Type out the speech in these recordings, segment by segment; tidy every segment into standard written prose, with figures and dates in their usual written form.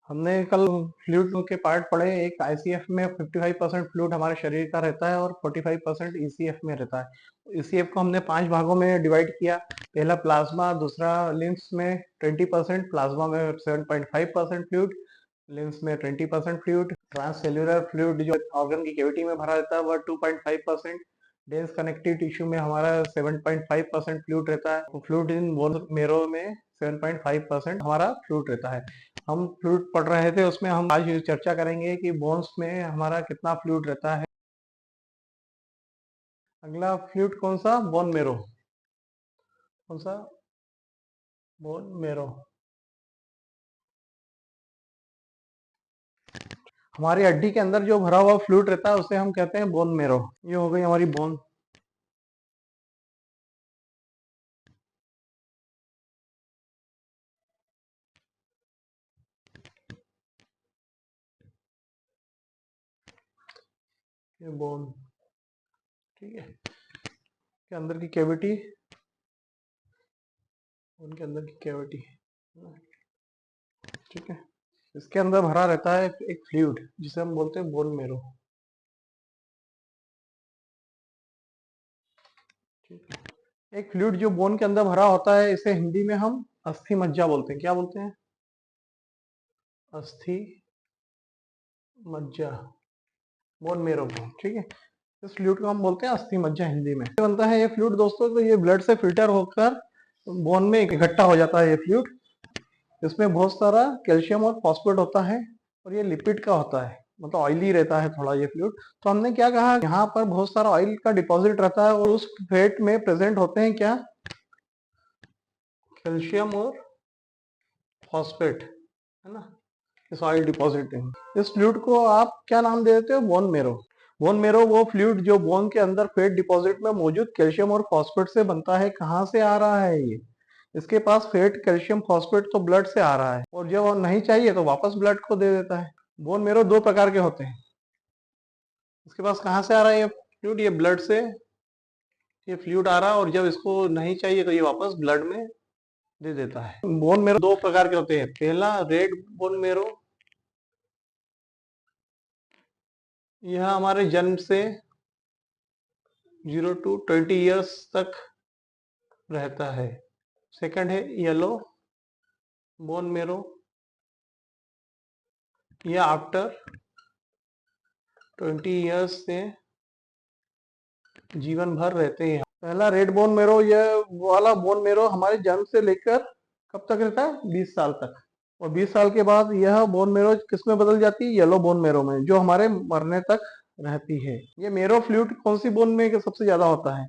हमने कल फ्लूइड के पार्ट पढ़े। एक आईसीएफ में 55% फ्लूइड हमारे शरीर का रहता है और 45% ईसीएफ में रहता है। ईसीएफ को हमने 5 भागों में डिवाइड किया। पहला प्लाज्मा, दूसरा लिम्फ्स में 20%, प्लाज्मा में 7.5% फ्लूइड, लिम्फ्स में 20% फ्लूइड। ट्रांससेल्युलर फ्लूइड जो ऑर्गन की कैविटी में भरा रहता है वह 2.5%। डेंस कनेक्टिव टिश्यू में हमारा 7.5% फ्लूइड रहता है। फ्लूइड इन बोन मेरो में 7.5% हमारा फ्लूइड रहता है। हम फ्लूइड पढ़ रहे थे, उसमें हम आज चर्चा करेंगे कि बोन्स में हमारा कितना फ्लूइड रहता है। अगला फ्लूइड कौन सा? Bone marrow. कौन सा? Bone marrow. हमारी हड्डी के अंदर जो भरा हुआ फ्लूइड रहता है उसे हम कहते हैं बोन मेरो। ये हो गई हमारी बोन। ये बोन, ठीक है, के अंदर की कैविटी, उनके अंदर की कैविटी, ठीक है। इसके अंदर भरा रहता है एक फ्लूइड जिसे हम बोलते हैं बोन मेरो, ठीक है। एक फ्लूइड जो बोन के अंदर भरा होता है इसे हिंदी में हम अस्थि मज्जा बोलते हैं। क्या बोलते हैं? अस्थि मज्जा, बोन मेरो को, ठीक है। इस फ्लूइड को हम बोलते हैं अस्थि मज्जा हिंदी में। ये बनता है ये फ्लूइड दोस्तों, तो ये ब्लड से फिल्टर होकर बोन में इकट्ठा हो जाता है ये फ्लूइड। इसमें बहुत सारा कैल्शियम और फॉस्फेट होता है और ये लिपिड का होता है, मतलब ऑयली रहता है थोड़ा ये फ्लूइड। तो हमने क्या कहा, यहाँ पर बहुत सारा ऑयल का डिपॉजिट रहता है और उस फेट में प्रेजेंट होते हैं क्या? कैल्शियम और फॉस्फेट, है ना। इस ऑयल डिपॉजिट में इस फ्लूइड को आप क्या नाम दे देते हो? Bone marrow. बोन मेरो वो फ्लूइड जो बोन के अंदर फेट डिपॉजिट में मौजूद कैल्शियम और फॉस्फेट से बनता है। कहाँ से आ रहा है ये? इसके पास फेट, कैल्शियम, फॉस्फेट तो ब्लड से आ रहा है और जब वो नहीं चाहिए तो वापस ब्लड को दे देता है। बोन मेरो दो प्रकार के होते हैं। इसके पास कहाँ से आ रहा है ये फ्लूइड? ये ब्लड से ये फ्लूइड आ रहा है और जब इसको नहीं चाहिए तो ये वापस ब्लड में दे देता है। बोन मेरो दो प्रकार के होते हैं। पहला रेड बोन मेरो, यह हमारे जन्म से 0 to 20 ईयर्स तक रहता है। सेकंड है येलो बोन मेरो, यह आफ्टर 20 ईयर्स से जीवन भर रहते हैं। पहला रेड बोन मेरो, यह वाला बोन मेरो हमारे जन्म से लेकर कब तक रहता है? 20 साल तक। और 20 साल के बाद यह बोन मेरो किस में बदल जाती है? येलो बोन मेरो में, जो हमारे मरने तक रहती है। ये मेरो फ्लूइड कौन सी बोन में सबसे ज्यादा होता है?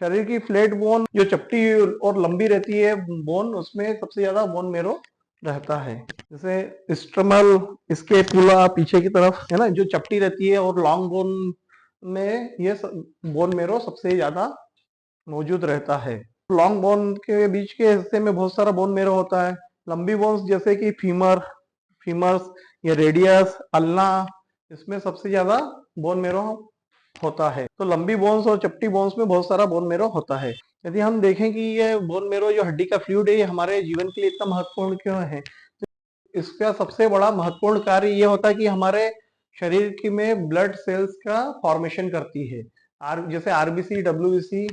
शरीर की फ्लैट बोन जो चपटी और लंबी रहती है बोन, उसमें सबसे ज्यादा बोन मेरो रहता है। जैसे स्ट्रमल, इसके पुला पीछे की तरफ है ना, जो चपटी रहती है, और लॉन्ग बोन में ये बोन मेरो सबसे ज्यादा मौजूद रहता है। लॉन्ग बोन के बीच के हिस्से में बहुत सारा बोन मेरो होता है। लंबी बोन्स जैसे कि फीमर्स या रेडियस, अल्ना, इसमें सबसे ज्यादा बोन मेरो होता है। तो लंबी बोन्स और चपटी बोन्स में बहुत सारा बोन मेरो होता है। यदि हम देखें कि ये बोन मेरो जो हड्डी का फ्लूइड है ये हमारे जीवन के लिए इतना महत्वपूर्ण क्यों है, इसका सबसे बड़ा महत्वपूर्ण कार्य ये होता है कि हमारे शरीर की में ब्लड सेल्स का फॉर्मेशन करती है। जैसे आरबीसी, डब्ल्यूबीसी,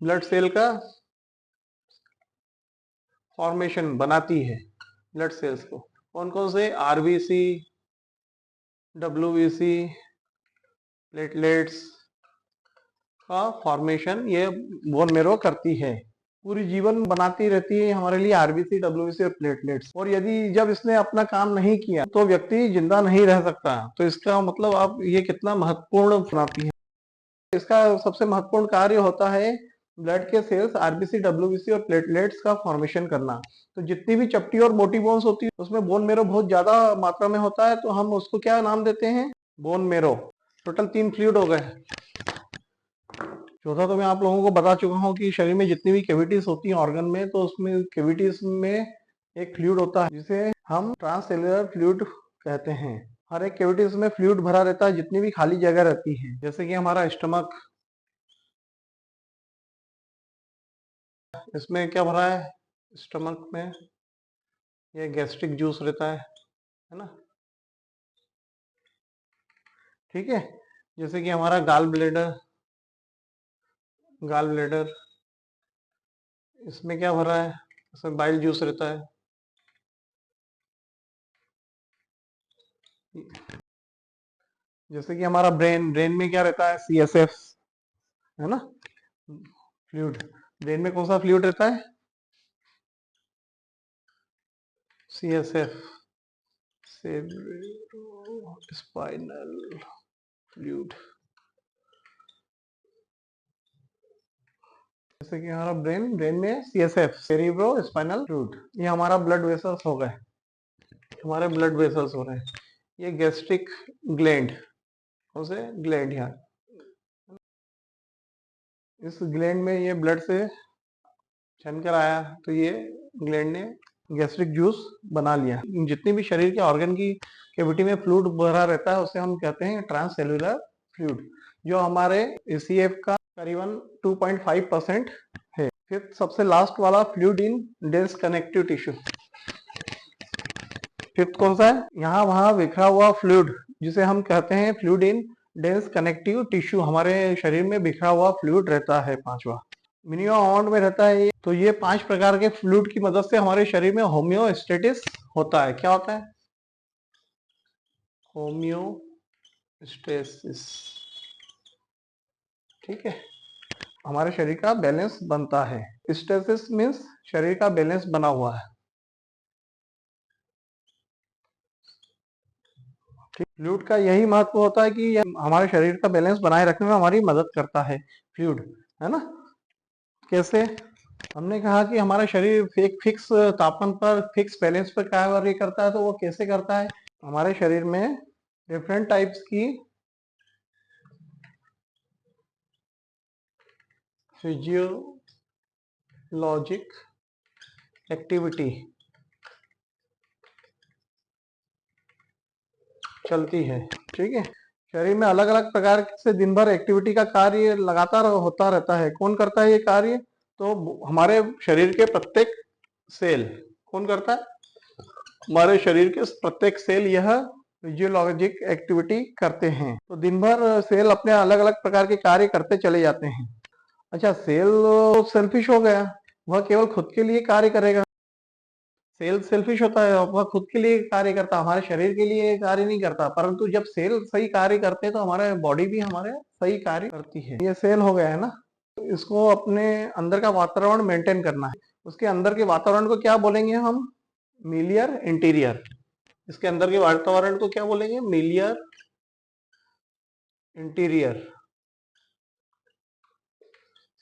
ब्लड सेल का फॉर्मेशन बनाती है ब्लड सेल्स को। कौन कौन से? आरबीसी, डब्ल्यूबीसी, प्लेटलेट्स का फॉर्मेशन ये बोन मेरो करती है। पूरी जीवन बनाती रहती है हमारे लिए आरबीसी, डब्ल्यूबीसी और प्लेटलेट्स। और यदि जब इसने अपना काम नहीं किया तो व्यक्ति जिंदा नहीं रह सकता। तो इसका मतलब आप ये कितना महत्वपूर्ण बनाती है। इसका सबसे महत्वपूर्ण कार्य होता है ब्लड के सेल्स आरबीसी, डब्ल्यूबीसी और प्लेटलेट्स का फॉर्मेशन करना। तो जितनी भी चपटी और मोटी बोन्स होती है उसमें बोन मेरो बहुत ज्यादा मात्रा में होता है, तो हम उसको क्या नाम देते हैं? Bone marrow. टोटल 3 फ्लूइड हो गए। चौथा तो मैं आप लोगों को बता चुका हूँ कि शरीर में जितनी भी कैविटीज होती हैं ऑर्गन में, तो उसमें कैविटीज में एक फ्लूइड होता है जिसे हम ट्रांससेल्युलर फ्लूइड कहते हैं। हर एक कैविटीज में फ्लूइड भरा रहता है जितनी भी खाली जगह रहती है। जैसे कि हमारा स्टमक, इसमें क्या भरा है? स्टमक में ये गैस्ट्रिक जूस रहता है। है ना। ठीक है, जैसे कि हमारा गाल ब्लेडर, इसमें क्या भरा है, इसमें बाइल जूस रहता है। जैसे कि हमारा ब्रेन में क्या रहता है, CSF, है ना, फ्लूइड। ब्रेन में कौन सा फ्लूइड रहता है, CSF, स्पाइनल फ्लूइड। जैसे कि हमारा ब्रेन में CSF, सेरिब्रो स्पाइनल फ्लूइड। ये हमारा ब्लड वेसल्स हो गए, हमारे ब्लड वेसल्स हो रहे हैं। ये गैस्ट्रिक ग्लैंड, कौन से ग्लैंड, यहाँ इस ग्लैंड में ये ब्लड से छन कर आया, तो ये ग्लैंड ने गैस्ट्रिक जूस बना लिया। जितनी भी शरीर के ऑर्गन की कैविटी में फ्लूइड भरा रहता है उसे हम कहते हैं ट्रांस सेल्यूलर फ्लूइड, जो हमारे ACF का करीबन 2.5% है। फिर सबसे लास्ट वाला fluid in dense connective tissue. Fifth कौन सा है, यहाँ वहां बिखरा हुआ फ्लूइड, जिसे हम कहते हैं fluid in dense connective tissue. हमारे शरीर में बिखरा हुआ फ्लूइड रहता है, पांचवा मिनिमम अमाउंट में रहता है। तो ये 5 प्रकार के फ्लूइड की मदद से हमारे शरीर में होम्योस्टेसिस होता है। क्या होता है, होम्योस्टेसिस। ठीक है, हमारे शरीर का बैलेंस बनता है। स्टेसिस मीन्स शरीर का बैलेंस बना हुआ है। फ्लूइड का यही महत्व होता है कि यह हमारे शरीर का बैलेंस बनाए रखने में हमारी मदद करता है फ्लूइड, है ना। कैसे, हमने कहा कि हमारा शरीर एक फिक्स तापमान पर, फिक्स बैलेंस पर कार्य करता है। तो वो कैसे करता है, हमारे शरीर में डिफरेंट टाइप्स की फिजियोलॉजिक एक्टिविटी चलती है। ठीक है, शरीर में अलग अलग प्रकार से दिन भर एक्टिविटी का कार्य लगातार होता रहता है। कौन करता है ये कार्य, तो हमारे शरीर के प्रत्येक सेल, कौन करता है, हमारे शरीर के प्रत्येक सेल यह फिजियोलॉजिक एक्टिविटी करते हैं। तो दिन भर सेल अपने अलग अलग प्रकार के कार्य करते चले जाते हैं। अच्छा, सेल सेल्फिश हो गया, वह केवल खुद के लिए कार्य करेगा। सेल सेल्फिश होता है, वह खुद के लिए कार्य करता है, हमारे शरीर के लिए कार्य नहीं करता। परंतु जब सेल सही कार्य करते हैं तो हमारे बॉडी भी हमारे सही कार्य करती है। ये सेल हो गया है ना, तो इसको अपने अंदर का वातावरण मेंटेन करना है। उसके अंदर के वातावरण को क्या बोलेंगे हम, मिलियर इंटीरियर। इसके अंदर के वातावरण को क्या बोलेंगे, मिलियर इंटीरियर।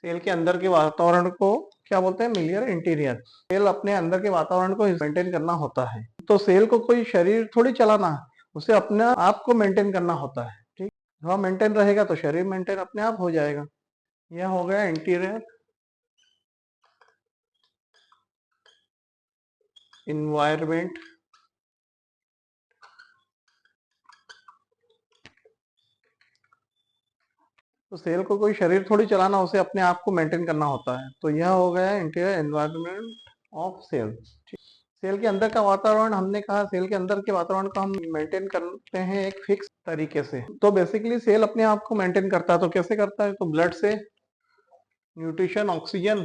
सेल के अंदर के वातावरण को क्या बोलते हैं, मिलियर इंटीरियर। सेल अपने अंदर के वातावरण को मेंटेन करना होता है। तो सेल को कोई शरीर थोड़ी चलाना है, उसे अपने आप को मेंटेन करना होता है। ठीक, वह मेंटेन रहेगा तो शरीर मेंटेन अपने आप हो जाएगा। यह हो गया इंटीरियर इन्वायरमेंट। तो सेल को कोई शरीर थोड़ी चलाना, उसे अपने आप को मेंटेन करना होता है। तो यह हो गया interior environment of cell. Cell के अंदर का वातावरण, हमने कहा सेल के अंदर के वातावरण को हम मेंटेन करते हैं एक फिक्स तरीके से। तो बेसिकली सेल अपने आप को मेंटेन करता है। तो कैसे करता है, तो ब्लड से न्यूट्रिशन, ऑक्सीजन,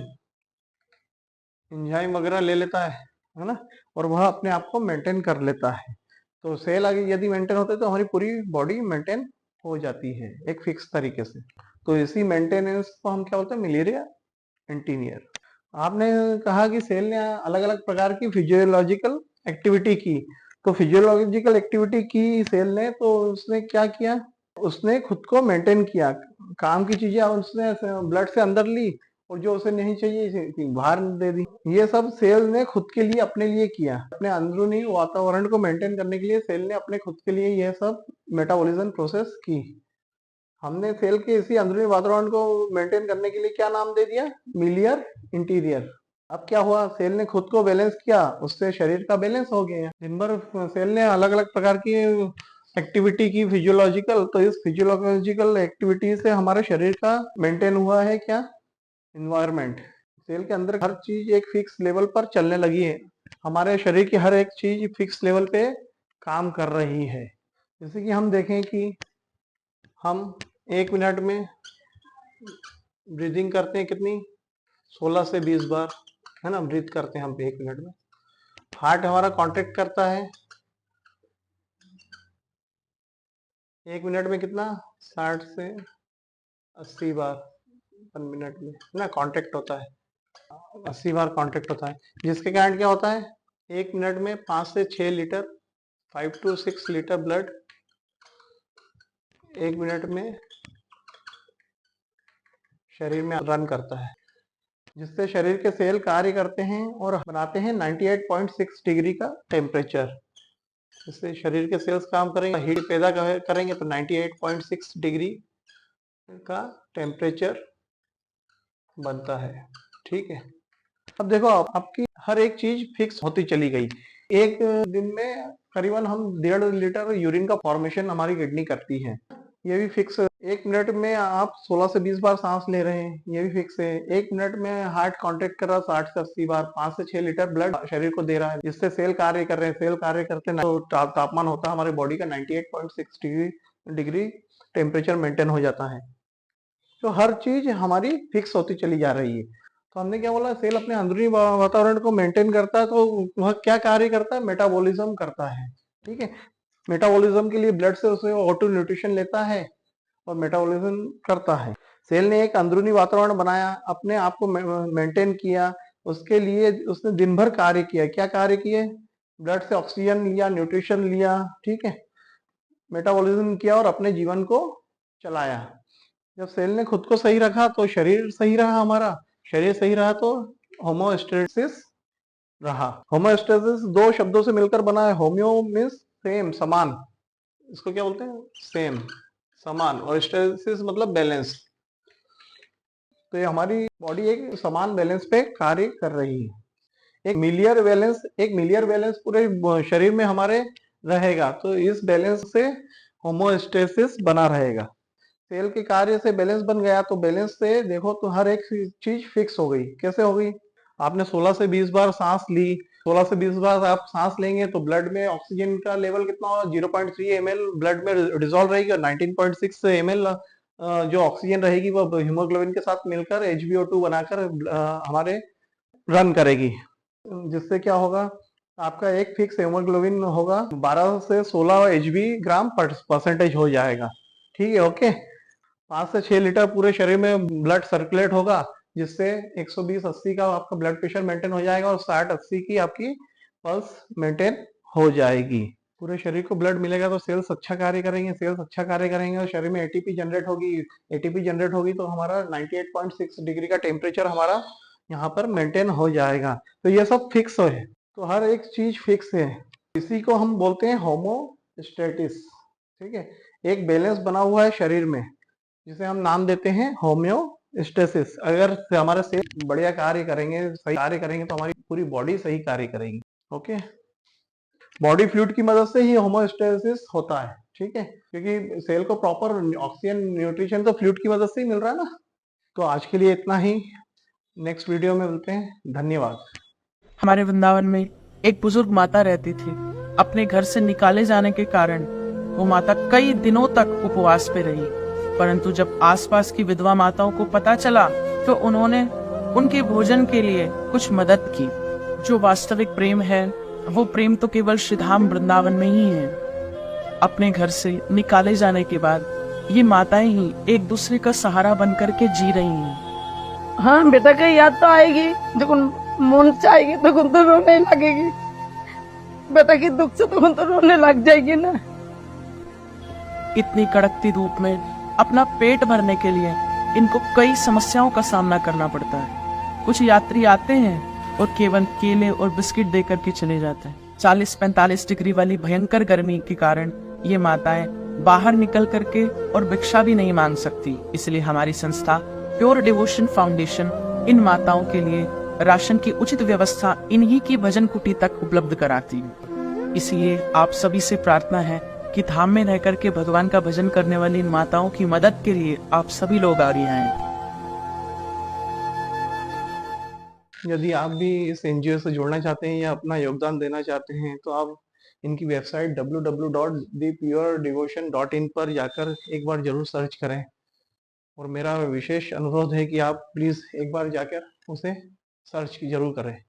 एंजाइम वगैरह ले लेता है ना, और वह अपने आप को मेंटेन कर लेता है। तो सेल आगे यदि मेंटेन होते तो हमारी पूरी बॉडी मेंटेन हो जाती है एक फिक्स तरीके से। तो इसी मेंटेनेंस को हम क्या बोलते हैं, मिलियर इंटीरियर। आपने कहा कि सेल ने अलग अलग प्रकार की फिजियोलॉजिकल एक्टिविटी की। तो फिजियोलॉजिकल एक्टिविटी की सेल ने, तो उसने क्या किया, उसने खुद को मेंटेन किया। काम की चीजें उसने ब्लड से अंदर ली, और जो उसे नहीं चाहिए बाहर दे दी। ये सब सेल ने खुद के लिए, अपने लिए किया। अपने अंदरूनी वातावरण को मेंटेन करने के लिए सेल ने अपने खुद के लिए यह सब मेटाबॉलिज्म प्रोसेस की। हमने सेल के इसी अंदरूनी वातावरण को मेंटेन करने के लिए क्या नाम दे दिया, मिलियर इंटीरियर। अब क्या हुआ, सेल ने खुद को बैलेंस किया, उससे शरीर का बैलेंस हो गया। दिन भर सेल ने अलग अलग प्रकार की एक्टिविटी की फिजियोलॉजिकल। तो इस फिजियोलॉजिकल एक्टिविटी से हमारे शरीर का मेंटेन हुआ है क्या, इन्वायरमेंट। सेल के अंदर हर चीज एक फिक्स लेवल पर चलने लगी है। हमारे शरीर की हर एक चीज फिक्स लेवल पे काम कर रही है। जैसे कि हम देखें कि हम 1 मिनट में ब्रीदिंग करते हैं कितनी, 16 से 20 बार, है ना, ब्रीथ करते हैं हम 1 मिनट में। हार्ट हमारा कॉन्ट्रैक्ट करता है 1 मिनट में कितना, 60 से 80 बार 1 मिनट में, है ना, कॉन्ट्रैक्ट होता है, 80 बार कॉन्ट्रैक्ट होता है। जिसके कारण क्या होता है, 1 मिनट में 5 से 6 litre, 5 to 6 litre blood 1 minute में शरीर में रन करता है, जिससे शरीर के सेल कार्य करते हैं और बनाते हैं 98.6 डिग्री का टेम्परेचर। इससे शरीर के सेल्स काम करेंगे, हीट पैदा करेंगे तो 98.6 डिग्री का टेम्परेचर बनता है। ठीक है, अब देखो आपकी हर एक चीज फिक्स होती चली गई। एक दिन में करीबन हम 1.5 लीटर यूरिन का फॉर्मेशन हमारी किडनी करती है, ये भी फिक्स। 1 मिनट में आप 16 से 20 बार सांस ले रहे हैं, ये भी फिक्स है। 1 मिनट में हार्ट कॉन्ट्रैक्ट कर रहा है 60 से 80 बार, 5 से 6 लीटर ब्लड शरीर को दे रहा है, जिससे सेल कार्य कर रहे हैं। सेल कार्य करते हैं तो तापमान होता है हमारे बॉडी का 98.6 डिग्री टेम्परेचर मेंटेन हो जाता है। तो हर चीज हमारी फिक्स होती चली जा रही है। तो हमने क्या बोला, सेल अपने अंदरूनी वातावरण को मेंटेन करता है, तो वह क्या कार्य करता है, मेटाबॉलिज्म करता है। ठीक है, मेटाबॉलिज्म के लिए ब्लड से उसे ऑटो न्यूट्रिशन लेता है और मेटाबॉलिज्म करता है। सेल ने एक अंदरूनी वातावरण बनाया, अपने आप को मेंटेन किया, उसके लिए उसने दिन भर कार्य किया। क्या कार्य किए, ब्लड से ऑक्सीजन लिया, न्यूट्रिशन लिया, ठीक है, मेटाबॉलिज्म किया और अपने जीवन को चलाया। जब सेल ने खुद को सही रखा तो शरीर सही रहा, हमारा शरीर सही रहा तो होमोस्टेसिस रहा। होमोस्टेसिस 2 शब्दों से मिलकर बना है। होम्यो मीन्स सेम, समान, इसको क्या बोलते हैं, सेम, समान, और स्टेसिस मतलब बैलेंस। तो ये हमारी बॉडी एक समान बैलेंस पे कार्य कर रही है। एक मिलियर बैलेंस पूरे शरीर में हमारे रहेगा, तो इस बैलेंस से होमोस्टेसिस बना रहेगा। सेल के कार्य से बैलेंस बन गया, तो बैलेंस से देखो तो हर एक चीज फिक्स हो गई। कैसे हो गई, आपने 16 से 20 बार सांस ली, 16 से 20 बार आप सांस लेंगे तो ब्लड में ऑक्सीजन का लेवल कितना होगा, 0.3 ml ब्लड में डिजोल्व रहेगी, और 19.6 ml जो ऑक्सीजन रहेगी वो हीमोग्लोबिन के साथ मिलकर HbO2 बनाकर हमारे रन करेगी। जिससे क्या होगा, आपका एक फिक्स हीमोग्लोबिन होगा, 12 से 16 Hb ग्राम परसेंटेज हो जाएगा। ठीक है, ओके। 5 से 6 लीटर पूरे शरीर में ब्लड सर्कुलेट होगा, जिससे 120-80 का आपका ब्लड प्रेशर मेंटेन हो जाएगा और 60-80 की आपकी पल्स मेंटेन हो जाएगी। पूरे शरीर को ब्लड मिलेगा तो सेल्स अच्छा कार्य करेंगे, सेल्स अच्छा कार्य करेंगे और शरीर में एटीपी जनरेट होगी। एटीपी जनरेट होगी तो हमारा 98.6 डिग्री का टेम्परेचर हमारा यहाँ पर मेंटेन हो जाएगा। तो ये सब फिक्स है, तो हर एक चीज फिक्स है। इसी को हम बोलते हैं होमोस्टेटिस। ठीक है, एक बैलेंस बना हुआ है शरीर में, जिसे हम नाम देते हैं होम्योस्टेसिस। अगर हमारे सेल बढ़िया कार्य करेंगे, सही कार्य करेंगे, तो हमारी पूरी बॉडी सही कार्य करेगी। ओके, बॉडी फ्लूइड की मदद से ही होमोस्टेसिस होता है। ठीक है, क्योंकि सेल को प्रॉपर ऑक्सीजन न्यूट्रिशन तो फ्लूइड की मदद से ही मिल रहा है ना। तो आज के लिए इतना ही, नेक्स्ट वीडियो में मिलते हैं। धन्यवाद। हमारे वृंदावन में एक बुजुर्ग माता रहती थी। अपने घर से निकाले जाने के कारण वो माता कई दिनों तक उपवास पे रही, परंतु जब आसपास की विधवा माताओं को पता चला तो उन्होंने उनके भोजन के लिए कुछ मदद की। जो वास्तविक प्रेम है वो प्रेम तो केवल श्रीधाम वृंदावन में ही है। अपने घर से निकाले जाने के बाद ये माताएं ही एक दूसरे का सहारा बनकर के जी रही हैं। हाँ बेटा की याद तो आएगी, जब मन से आएगी तो रोने लगेगी। बेटा की दुख से तो रोने लग जाएगी ना। इतनी कड़कती धूप में अपना पेट भरने के लिए इनको कई समस्याओं का सामना करना पड़ता है। कुछ यात्री आते हैं और केवल केले और बिस्किट देकर के चले जाते हैं। 40-45 डिग्री वाली भयंकर गर्मी के कारण ये माताएं बाहर निकल करके और भिक्षा भी नहीं मांग सकती। इसलिए हमारी संस्था प्योर डिवोशन फाउंडेशन इन माताओं के लिए राशन की उचित व्यवस्था इन्हीं की भजन कुटी तक उपलब्ध कराती है। इसलिए आप सभी से प्रार्थना है कि धाम में रह करके भगवान का भजन करने वाली इन माताओं की मदद के लिए आप सभी लोग आगे आए। यदि आप भी इस एनजीओ से जुड़ना चाहते हैं या अपना योगदान देना चाहते हैं, तो आप इनकी वेबसाइट www.thepuredevotion.in पर जाकर एक बार जरूर सर्च करें। और मेरा विशेष अनुरोध है कि आप प्लीज एक बार जाकर उसे सर्च जरूर करें।